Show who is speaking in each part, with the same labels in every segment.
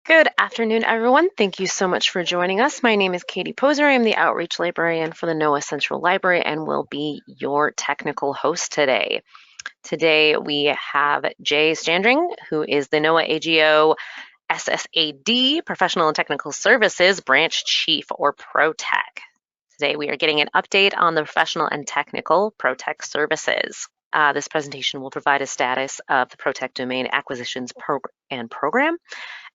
Speaker 1: Good afternoon, everyone. Thank you so much for joining us. My name is Katie Poser. I'm the Outreach Librarian for the NOAA Central Library and will be your technical host today. Today we have Jay Standring, who is the NOAA AGO SSAD, Professional and Technical Services Branch Chief, or ProTech. Today we are getting an update on the professional and technical ProTech services. This presentation will provide a status of the ProTech domain acquisitions program.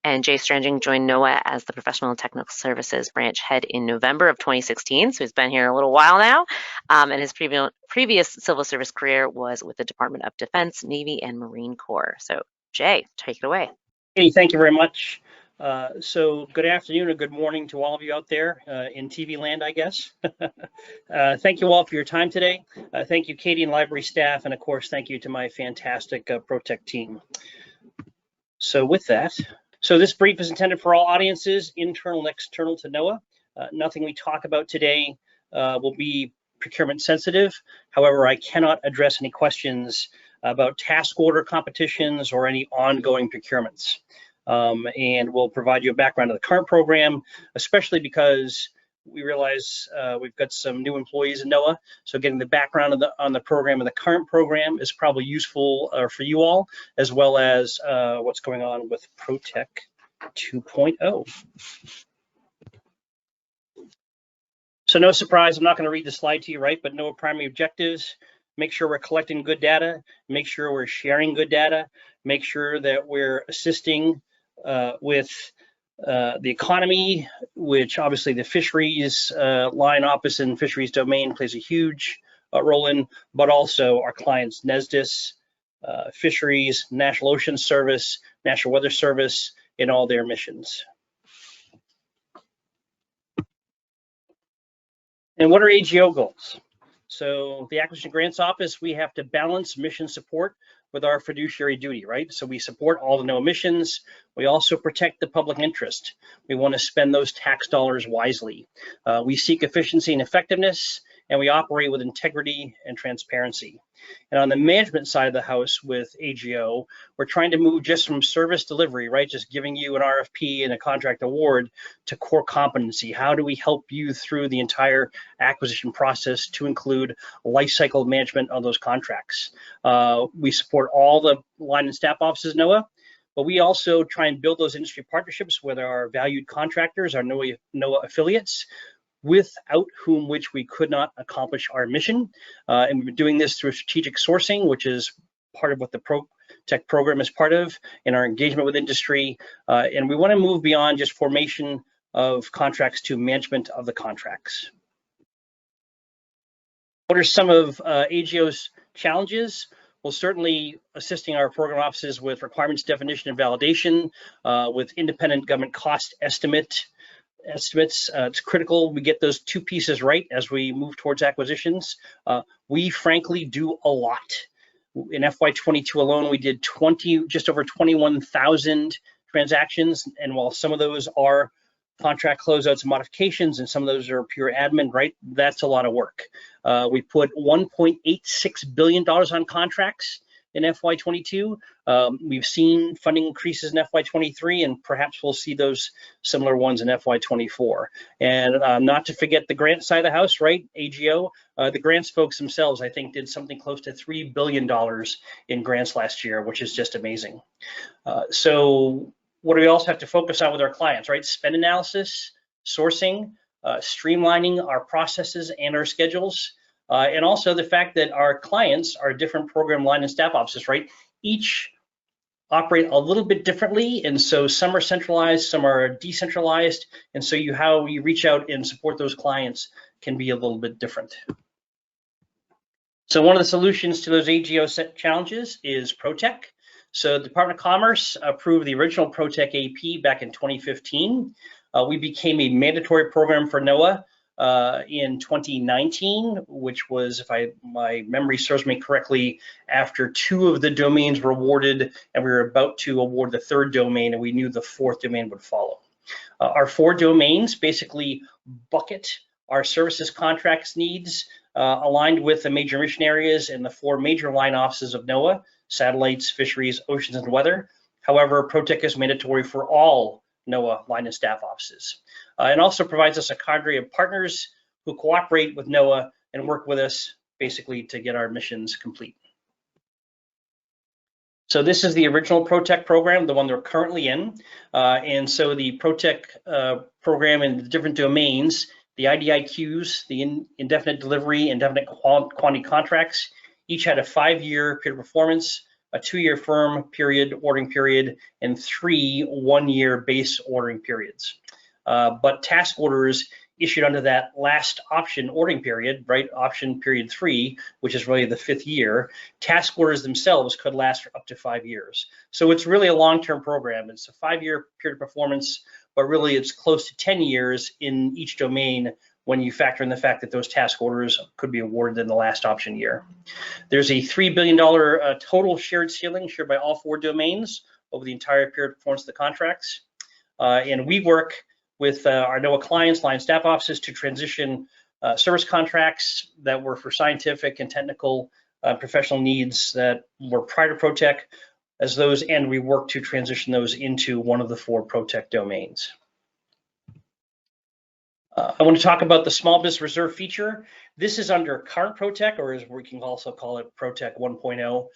Speaker 1: And Jay Standring joined NOAA as the Professional and Technical Services Branch Head in November of 2016. So he's been here a little while now. And his previous civil service career was with the Department of Defense, Navy, and Marine Corps. So Jay, take it away.
Speaker 2: Hey, thank you very much. So good afternoon or good morning to all of you out there in TV land, I guess. Thank you all for your time today. Thank you, Katie and library staff, and of course, thank you to my fantastic ProTech team. So with that, this brief is intended for all audiences, internal and external to NOAA. Nothing we talk about today will be procurement sensitive. However, I cannot address any questions about task order competitions or any ongoing procurements. And we'll provide you a background of the current program, especially because we realize we've got some new employees in NOAA. So getting the background on the program and the current program is probably useful for you all, as well as what's going on with ProTech 2.0. So no surprise, I'm not going to read the slide to you, right? But NOAA primary objectives: make sure we're collecting good data, make sure we're sharing good data, make sure that we're assisting with the economy, which obviously the fisheries line office and fisheries domain plays a huge role in, but also our clients, NESDIS, fisheries, National Ocean Service, National Weather Service, in all their missions. And what are AGO goals? So the Acquisition Grants Office, we have to balance mission support with our fiduciary duty, right? So we support all the NOAA missions. We also protect the public interest. We want to spend those tax dollars wisely. We seek efficiency and effectiveness, and we operate with integrity and transparency. And on the management side of the house with AGO, we're trying to move just from service delivery, right? Just giving you an RFP and a contract award to core competency. How do we help you through the entire acquisition process to include life cycle management of those contracts? We support all the line and staff offices NOAA, but we also try and build those industry partnerships with our valued contractors, our NOAA affiliates, without whom which we could not accomplish our mission. And we've been doing this through strategic sourcing, which is part of what the ProTech program is part of, in our engagement with industry. And we want to move beyond just formation of contracts to management of the contracts. What are some of AGO's challenges? Well, certainly assisting our program offices with requirements definition and validation, with independent government cost estimates. It's critical we get those two pieces right as we move towards acquisitions. We frankly do a lot. In FY22 alone, we did just over 21,000 transactions, and while some of those are contract closeouts and modifications, and some of those are pure admin, right? That's a lot of work. We put $1.86 billion on contracts in FY22. We've seen funding increases in FY23, and perhaps we'll see those similar ones in FY24. And not to forget the grant side of the house, right? AGO, the grants folks themselves, I think, did something close to $3 billion in grants last year, which is just amazing. So what do we also have to focus on with our clients, right? Spend analysis, sourcing, streamlining our processes and our schedules. And also the fact that our clients are different program line and staff offices, right? Each operate a little bit differently, and so some are centralized, some are decentralized, and so how you reach out and support those clients can be a little bit different. So one of the solutions to those AGO challenges is ProTech. So the Department of Commerce approved the original ProTech AP back in 2015. We became a mandatory program for NOAA in 2019, which was, if my memory serves me correctly, after 2 of the domains were awarded, and we were about to award the 3rd domain, and we knew the 4th domain would follow. Our 4 domains basically bucket our services contracts needs aligned with the major mission areas and the 4 major line offices of NOAA: satellites, fisheries, oceans, and weather. However, ProTech is mandatory for all NOAA line and staff offices. And also provides us a cadre of partners who cooperate with NOAA and work with us basically to get our missions complete. So this is the original ProTech program, the one they're currently in. And so the ProTech program in the different domains, the IDIQs, the indefinite delivery, indefinite quantity contracts, each had a 5-year period of performance, a 2-year firm period, ordering period, and 3 one-year base ordering periods. But task orders issued under that last option ordering period, right, option period 3, which is really the 5th year, task orders themselves could last for up to 5 years. So it's really a long-term program. It's a 5-year period of performance, but really it's close to 10 years in each domain when you factor in the fact that those task orders could be awarded in the last option year. There's a $3 billion total shared ceiling shared by all 4 domains over the entire period of performance of the contracts. And we work with our NOAA clients, line staff offices to transition service contracts that were for scientific and technical professional needs that were prior to ProTech as those, and we work to transition those into one of the 4 ProTech domains. I want to talk about the Small Business Reserve feature. This is under current ProTech, or as we can also call it ProTech 1.0.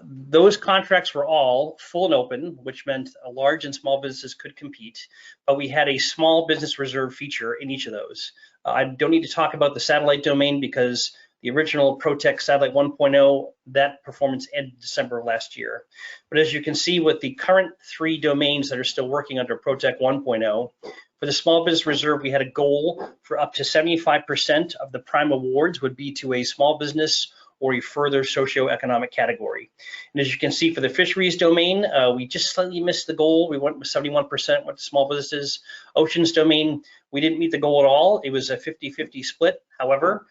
Speaker 2: Those contracts were all full and open, which meant large and small businesses could compete, but we had a Small Business Reserve feature in each of those. I don't need to talk about the satellite domain because the original ProTech Satellite 1.0, that performance ended December of last year. But as you can see with the current 3 domains that are still working under ProTech 1.0, for the Small Business Reserve, we had a goal for up to 75% of the prime awards would be to a small business or a further socioeconomic category. And as you can see for the fisheries domain, we just slightly missed the goal. We went with 71% with small businesses. Oceans domain, we didn't meet the goal at all. It was a 50-50 split. However,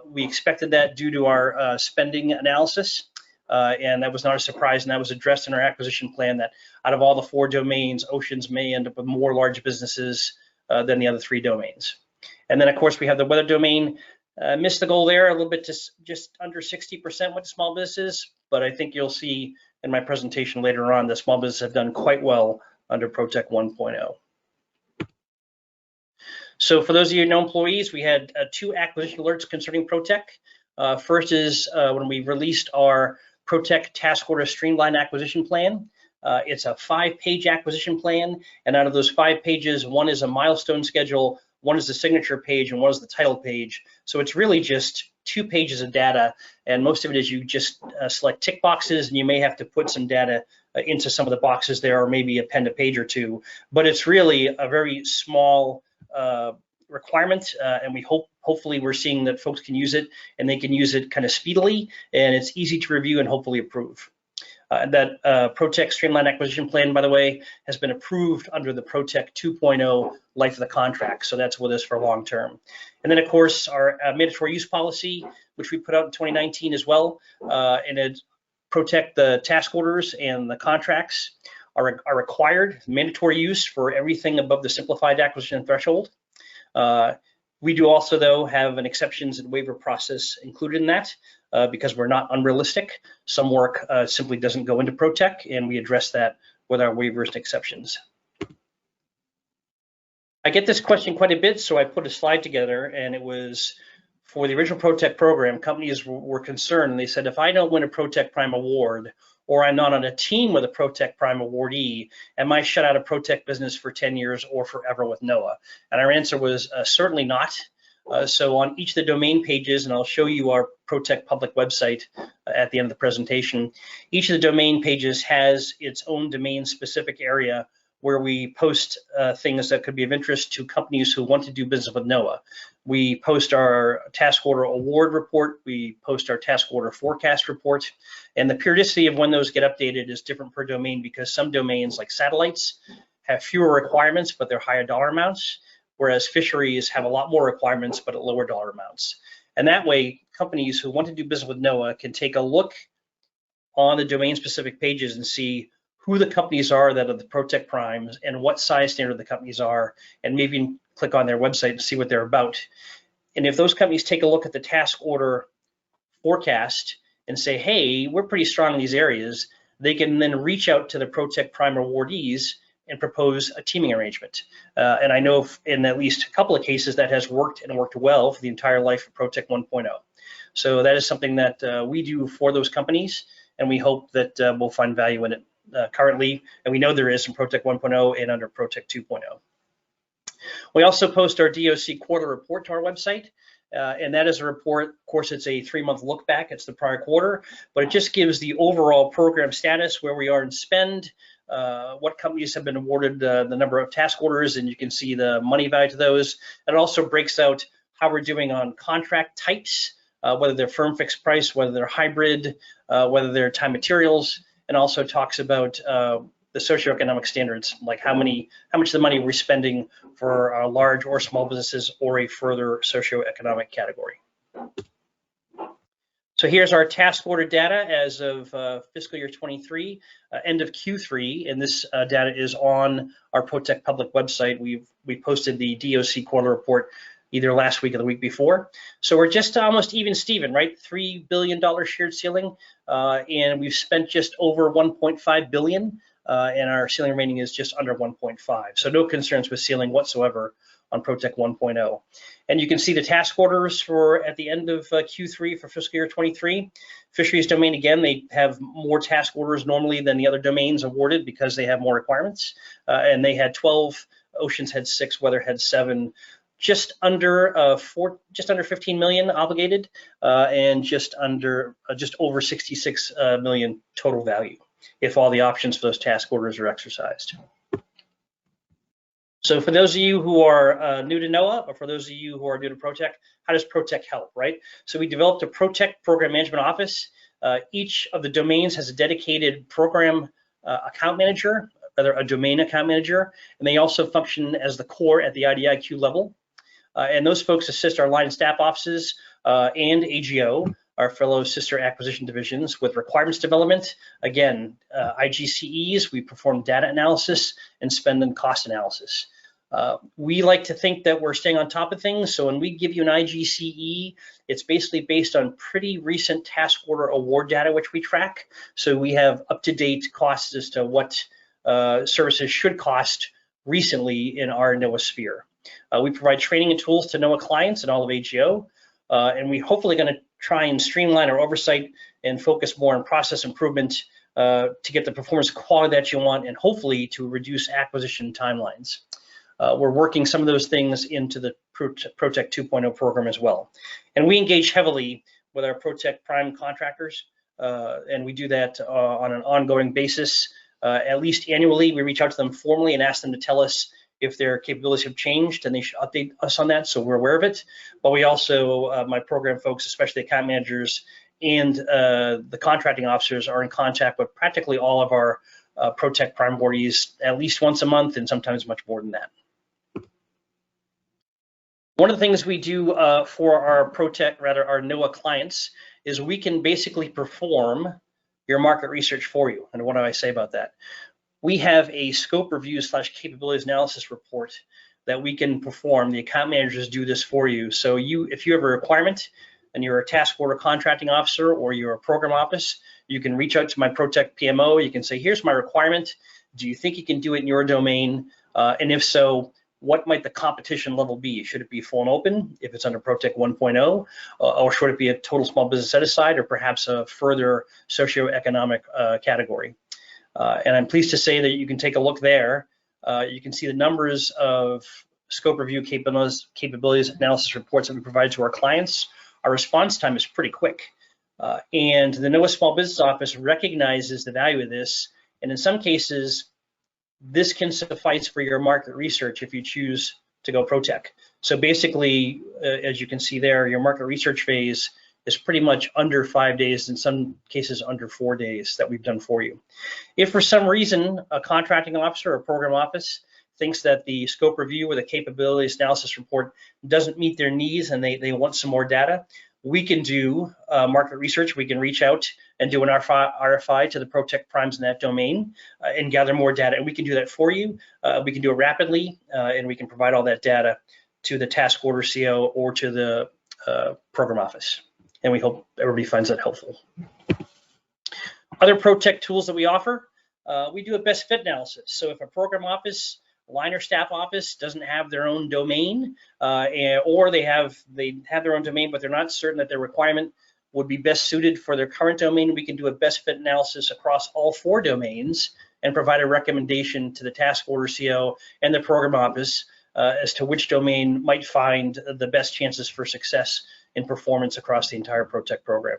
Speaker 2: we expected that due to our spending analysis. And that was not a surprise, and that was addressed in our acquisition plan that out of all the 4 domains, Oceans may end up with more large businesses than the other 3 domains. And then, of course, we have the weather domain. Missed the goal there a little bit, just under 60% with small businesses, but I think you'll see in my presentation later on that small businesses have done quite well under ProTech 1.0. So for those of you who know employees, we had 2 acquisition alerts concerning ProTech. First is when we released our ProTech Task Order Streamlined Acquisition Plan. It's a 5-page acquisition plan, and out of those 5 pages, 1 is a milestone schedule, 1 is the signature page, and 1 is the title page. So it's really just 2 pages of data, and most of it is you just select tick boxes, and you may have to put some data into some of the boxes there, or maybe append a page or 2. But it's really a very small requirement, and we hopefully we're seeing that folks can use it, and they can use it kind of speedily, and it's easy to review and hopefully approve. That ProTech Streamlined Acquisition Plan, by the way, has been approved under the ProTech 2.0 life of the contract, so that's with us for long term. And then, of course, our mandatory use policy, which we put out in 2019 as well, and it ProTech the task orders and the contracts are required, mandatory use for everything above the simplified acquisition threshold. We do also, though, have an exceptions and waiver process included in that because we're not unrealistic. Some work simply doesn't go into ProTech, and we address that with our waivers and exceptions. I get this question quite a bit, so I put a slide together, and it was for the original ProTech program. Companies were concerned, and they said, if I don't win a ProTech Prime Award, or I'm not on a team with a ProTech Prime awardee, am I shut out of ProTech business for 10 years or forever with NOAA? And our answer was certainly not. So on each of the domain pages, and I'll show you our ProTech public website at the end of the presentation, each of the domain pages has its own domain-specific area where we post things that could be of interest to companies who want to do business with NOAA. We post our task order award report, we post our task order forecast report, and the periodicity of when those get updated is different per domain because some domains like satellites have fewer requirements, but they're higher dollar amounts, whereas fisheries have a lot more requirements, but at lower dollar amounts. And that way, companies who want to do business with NOAA can take a look on the domain-specific pages and see who the companies are that are the ProTech Primes and what size standard the companies are, and maybe click on their website and see what they're about. And if those companies take a look at the task order forecast and say, hey, we're pretty strong in these areas, they can then reach out to the ProTech Prime awardees and propose a teaming arrangement. And I know in at least a couple of cases that has worked and worked well for the entire life of ProTech 1.0. So that is something that we do for those companies, and we hope that we'll find value in it currently, and we know there is in ProTech 1.0 and under ProTech 2.0. We also post our DOC quarter report to our website, and that is a report. Of course, it's a 3-month look back. It's the prior quarter, but it just gives the overall program status, where we are in spend, what companies have been awarded the number of task orders, and you can see the money value to those. It also breaks out how we're doing on contract types, whether they're firm fixed price, whether they're hybrid, whether they're time materials, and also talks about the socioeconomic standards, like how much of the money we're spending for large or small businesses or a further socioeconomic category. So here's our task order data as of fiscal year 23, end of Q3, and this data is on our ProTech public website. We posted the DOC quarter report either last week or the week before. So we're just almost even Steven, right? $3 billion shared ceiling, and we've spent just over $1.5 billion, and our ceiling remaining is just under 1.5. So no concerns with ceiling whatsoever on ProTech 1.0. And you can see the task orders for at the end of Q3 for fiscal year 23. Fisheries domain, again, they have more task orders normally than the other domains awarded because they have more requirements. And they had 12, oceans had 6, weather had 7. Just under 15 million obligated, and just over 66 million total value, if all the options for those task orders are exercised. So for those of you who are new to NOAA, or for those of you who are new to ProTech, how does ProTech help, right? So we developed a ProTech Program Management Office. Each of the domains has a dedicated program account manager, rather a domain account manager, and they also function as the core at the IDIQ level. And those folks assist our line and staff offices and AGO, our fellow sister acquisition divisions, with requirements development. Again, IGCEs, we perform data analysis and spend and cost analysis. We like to think that we're staying on top of things. So when we give you an IGCE, it's basically based on pretty recent task order award data, which we track. So we have up-to-date costs as to what services should cost recently in our NOAA sphere. We provide training and tools to NOAA clients and all of AGO, and we're hopefully going to try and streamline our oversight and focus more on process improvement to get the performance quality that you want, and hopefully to reduce acquisition timelines. We're working some of those things into the ProTech 2.0 program as well. And we engage heavily with our ProTech Prime contractors, and we do that on an ongoing basis. At least annually, we reach out to them formally and ask them to tell us if their capabilities have changed, and they should update us on that, so we're aware of it. But we also, my program folks, especially account managers and the contracting officers, are in contact with practically all of our ProTech Prime awardees at least once a month, and sometimes much more than that. One of the things we do for our ProTech, rather our NOAA clients, is we can basically perform your market research for you. And what do I say about that? We have a scope review / capabilities analysis report that we can perform. The account managers do this for you. So if you have a requirement and you're a task order contracting officer or you're a program office, you can reach out to my ProTech PMO. You can say, here's my requirement. Do you think you can do it in your domain? And if so, what might the competition level be? Should it be full and open if it's under ProTech 1.0, or should it be a total small business set aside, or perhaps a further socioeconomic category? And I'm pleased to say that you can take a look there. You can see the numbers of scope review capabilities analysis reports that we provide to our clients. Our response time is pretty quick. And the NOAA Small Business Office recognizes the value of this. And in some cases, this can suffice for your market research if you choose to go ProTech. So basically, as you can see there, your market research phase is pretty much under 5 days, in some cases under 4 days, that we've done for you. If for some reason a contracting officer or program office thinks that the scope review or the capabilities analysis report doesn't meet their needs and they want some more data, we can do market research. We can reach out and do an RFI to the ProTech primes in that domain and gather more data, and we can do that for you. We can do it rapidly, and we can provide all that data to the task order CO or to the program office. And we hope everybody finds that helpful. Other ProTech tools that we offer, we do a best fit analysis. So if a program office, line or staff office doesn't have their own domain, or they have their own domain, but they're not certain that their requirement would be best suited for their current domain, we can do a best fit analysis across all 4 domains and provide a recommendation to the task order CO and the program office as to which domain might find the best chances for success in performance across the entire ProTech program.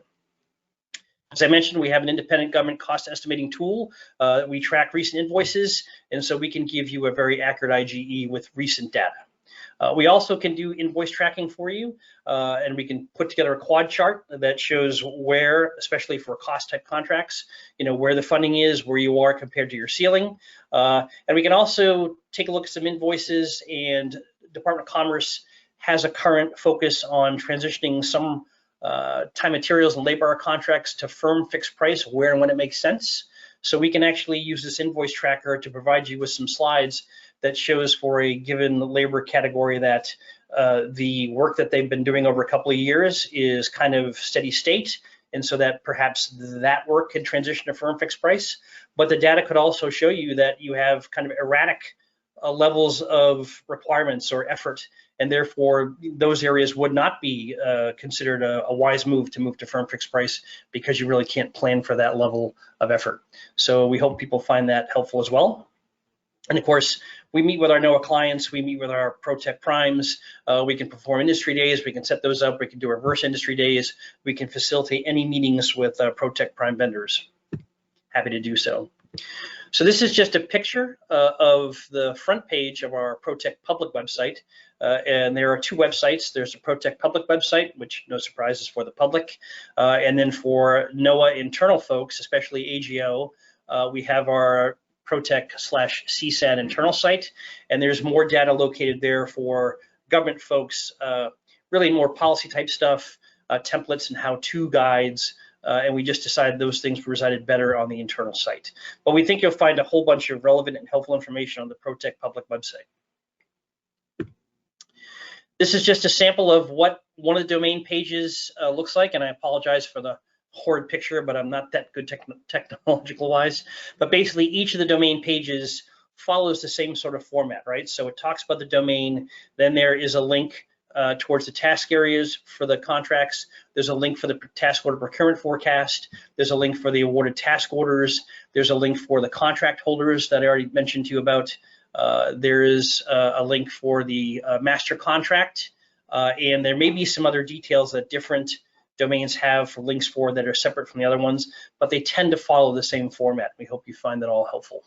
Speaker 2: As I mentioned, we have an independent government cost estimating tool. We track recent invoices, and so we can give you a very accurate IGE with recent data. We also can do invoice tracking for you, and we can put together a quad chart that shows where, especially for cost type contracts, where the funding is, where you are compared to your ceiling. And we can also take a look at some invoices, and Department of Commerce has a current focus on transitioning some time materials and labor contracts to firm fixed price where and when it makes sense. So we can actually use this invoice tracker to provide you with some slides that shows for a given labor category that the work that they've been doing over a couple of years is kind of steady state, and so that perhaps that work can transition to firm fixed price. But the data could also show you that you have kind of erratic levels of requirements or effort, and therefore those areas would not be considered a wise move to firm fixed price, because you really can't plan for that level of effort. So we hope people find that helpful as well. And of course, we meet with our NOAA clients, we meet with our ProTech primes, we can perform industry days, we can set those up, we can do reverse industry days, we can facilitate any meetings with ProTech prime vendors. Happy to do so. So this is just a picture of the front page of our ProTech public website. And there are 2 websites. There's the ProTech public website, which no surprise is for the public. And then for NOAA internal folks, especially AGO, we have our ProTech/SSAD internal site. And there's more data located there for government folks, really more policy type stuff, templates and how-to guides. And we just decided those things resided better on the internal site. But we think you'll find a whole bunch of relevant and helpful information on the ProTech public website. This is just a sample of what one of the domain pages looks like, and I apologize for the horrid picture, but I'm not that good technological wise. But basically, each of the domain pages follows the same sort of format, right? So it talks about the domain, then there is a link towards the task areas for the contracts. There's a link for the task order procurement forecast. There's a link for the awarded task orders. There's a link for the contract holders that I already mentioned to you about. There is a link for the master contract, and there may be some other details that different domains have for links for that are separate from the other ones, but they tend to follow the same format. We hope you find that all helpful.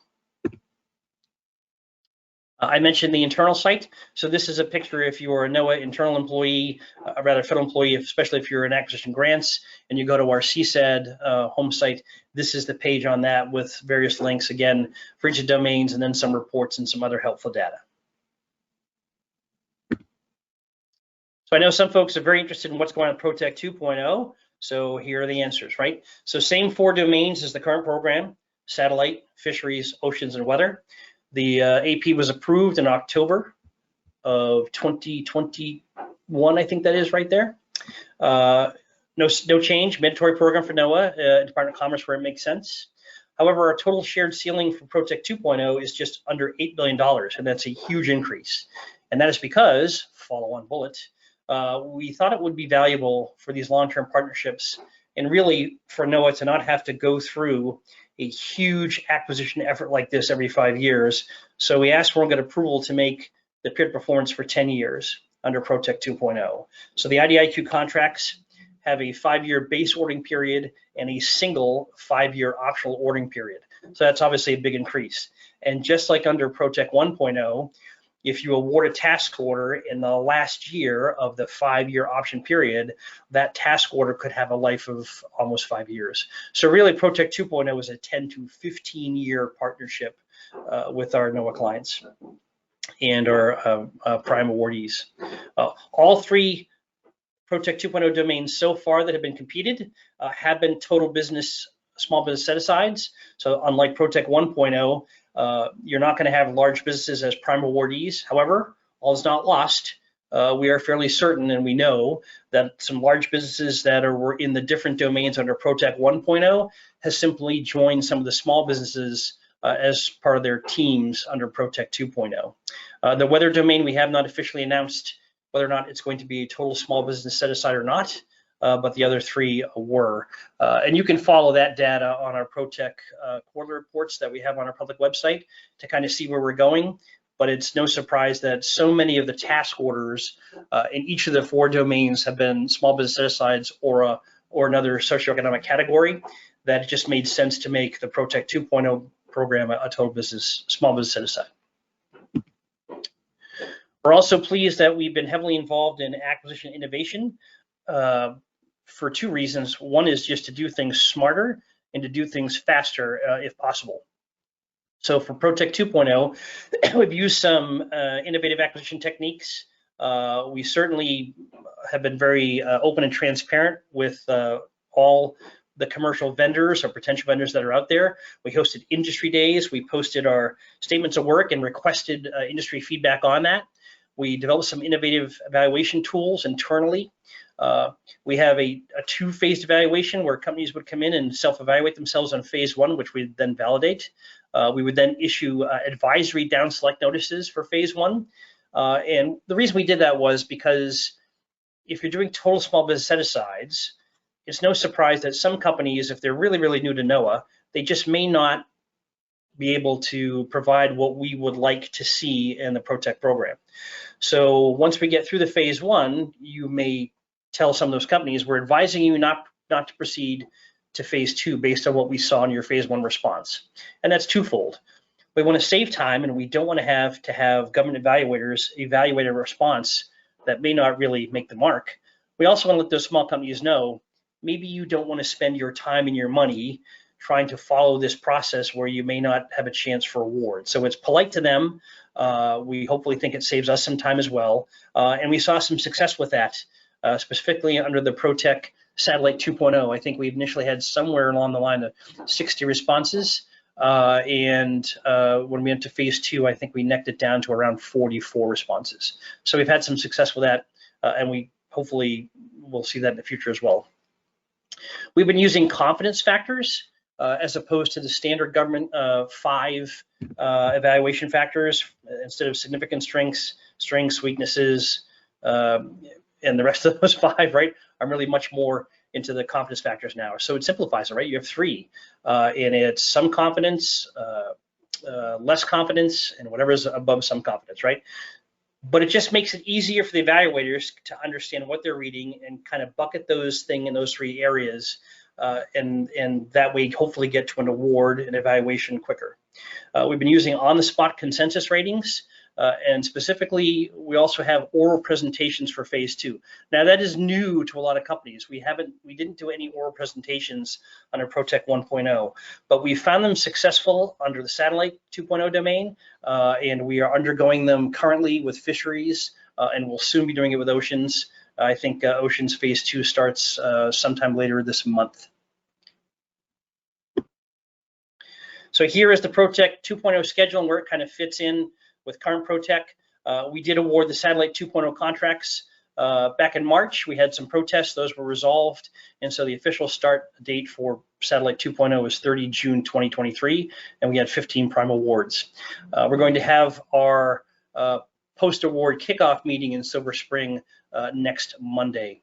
Speaker 2: I mentioned the internal site. So this is a picture if you're a NOAA internal employee, rather federal employee, especially if you're in acquisition grants and you go to our SSAD home site. This is the page on that with various links, again, for each of the domains, and then some reports and some other helpful data. So I know some folks are very interested in what's going on with ProTech 2.0. So here are the answers, right? So same 4 domains as the current program: satellite, fisheries, oceans, and weather. The AP was approved in October of 2021, I think that is right there. No change, mandatory program for NOAA, Department of Commerce where it makes sense. However, our total shared ceiling for ProTech 2.0 is just under $8 billion, and that's a huge increase. And that is because, follow-on bullet, we thought it would be valuable for these long-term partnerships and really for NOAA to not have to go through a huge acquisition effort like this every 5 years. So we asked for approval to make the period performance for 10 years under ProTech 2.0. So the IDIQ contracts have a 5-year base ordering period and a single 5-year optional ordering period. So that's obviously a big increase. And just like under ProTech 1.0, if you award a task order in the last year of the 5-year option period, that task order could have a life of almost 5 years. So really, ProTech 2.0 is a 10 to 15-year partnership with our NOAA clients and our prime awardees. All 3 ProTech 2.0 domains so far that have been competed have been total business, small business set-asides. So unlike ProTech 1.0, you're not going to have large businesses as prime awardees. However, all is not lost. We are fairly certain, and we know that some large businesses that were in the different domains under ProTech 1.0 has simply joined some of the small businesses as part of their teams under ProTech 2.0. The weather domain, we have not officially announced whether or not it's going to be a total small business set aside or not, but the other three were. And you can follow that data on our ProTech quarterly reports that we have on our public website to kind of see where we're going. But it's no surprise that so many of the task orders in each of the four domains have been small business set-asides or another socioeconomic category, that it just made sense to make the ProTech 2.0 program a total business, small business set-aside. We're also pleased that we've been heavily involved in acquisition innovation for two reasons. One is just to do things smarter and to do things faster if possible. So for ProTech 2.0, we've used some innovative acquisition techniques. We certainly have been very open and transparent with all the commercial vendors or potential vendors that are out there. We hosted industry days. We posted our statements of work and requested industry feedback on that. We developed some innovative evaluation tools internally. We have a two-phased evaluation where companies would come in and self-evaluate themselves on phase one, which we then validate. We would then issue advisory down select notices for phase one. And the reason we did that was because if you're doing total small business set-asides, it's no surprise that some companies, if they're really, really new to NOAA, they just may not be able to provide what we would like to see in the ProTech program. So once we get through the phase one, you may tell some of those companies, we're advising you not to proceed to phase two based on what we saw in your phase one response. And that's twofold. We want to save time, and we don't want to have government evaluators evaluate a response that may not really make the mark. We also want to let those small companies know, maybe you don't want to spend your time and your money trying to follow this process where you may not have a chance for award. So it's polite to them. We hopefully think it saves us some time as well. And we saw some success with that, specifically under the ProTech Satellite 2.0. I think we initially had somewhere along the line of 60 responses. And when we went to phase two, I think we necked it down to around 44 responses. So we've had some success with that, and we hopefully will see that in the future as well. We've been using confidence factors as opposed to the standard government 5 evaluation factors. Instead of significant strengths, weaknesses, and the rest of those 5, right, I'm really much more into the confidence factors now. So it simplifies it, right? You have 3, and it's some confidence, less confidence, and whatever is above some confidence, right? But it just makes it easier for the evaluators to understand what they're reading and kind of bucket those things in those 3 areas, and that way hopefully get to an award and evaluation quicker. We've been using on-the-spot consensus ratings, and specifically, we also have oral presentations for phase 2. Now that is new to a lot of companies. We didn't do any oral presentations under ProTech 1.0, but we found them successful under the Satellite 2.0 domain, and we are undergoing them currently with fisheries, and we'll soon be doing it with oceans. I think oceans phase 2 starts sometime later this month. So here is the ProTech 2.0 schedule and where it kind of fits in with current ProTech. We did award the Satellite 2.0 contracts back in March. We had some protests, those were resolved, and so the official start date for Satellite 2.0 is 30 June 2023, and we had 15 prime awards. We're going to have our post-award kickoff meeting in Silver Spring next Monday.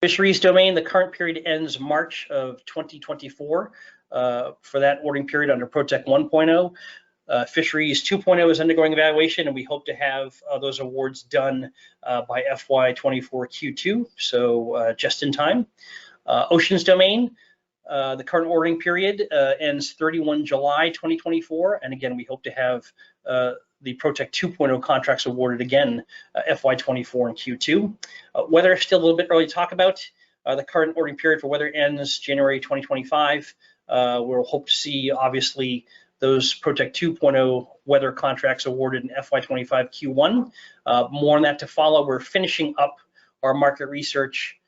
Speaker 2: Fisheries domain, the current period ends March of 2024 for that ordering period under ProTech 1.0. Fisheries 2.0 is undergoing evaluation, and we hope to have those awards done by FY24 Q2, so just in time. Oceans domain, the current ordering period ends 31 July 2024, and again, we hope to have the ProTech 2.0 contracts awarded again FY24 and Q2. Weather is still a little bit early to talk about. The current ordering period for weather ends January 2025. We'll hope to see, obviously, those ProTech 2.0 weather contracts awarded in FY25 Q1. More on that to follow. We're finishing up our market research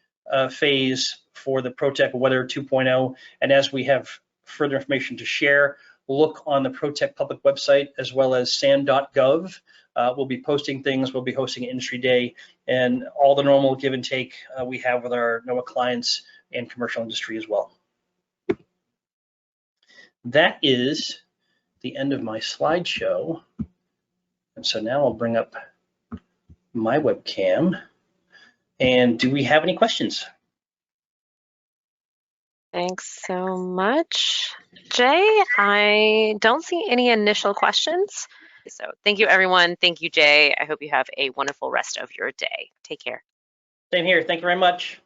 Speaker 2: phase for the ProTech Weather 2.0, and as we have further information to share, look on the ProTech public website as well as sam.gov. We'll be posting things, we'll be hosting an industry day, and all the normal give and take we have with our NOAA clients and commercial industry as well. That is the end of my slideshow. And so now I'll bring up my webcam. And do we have any questions?
Speaker 1: Thanks so much, Jay. I don't see any initial questions. So thank you, everyone. Thank you, Jay. I hope you have a wonderful rest of your day. Take care.
Speaker 2: Same here. Thank you very much.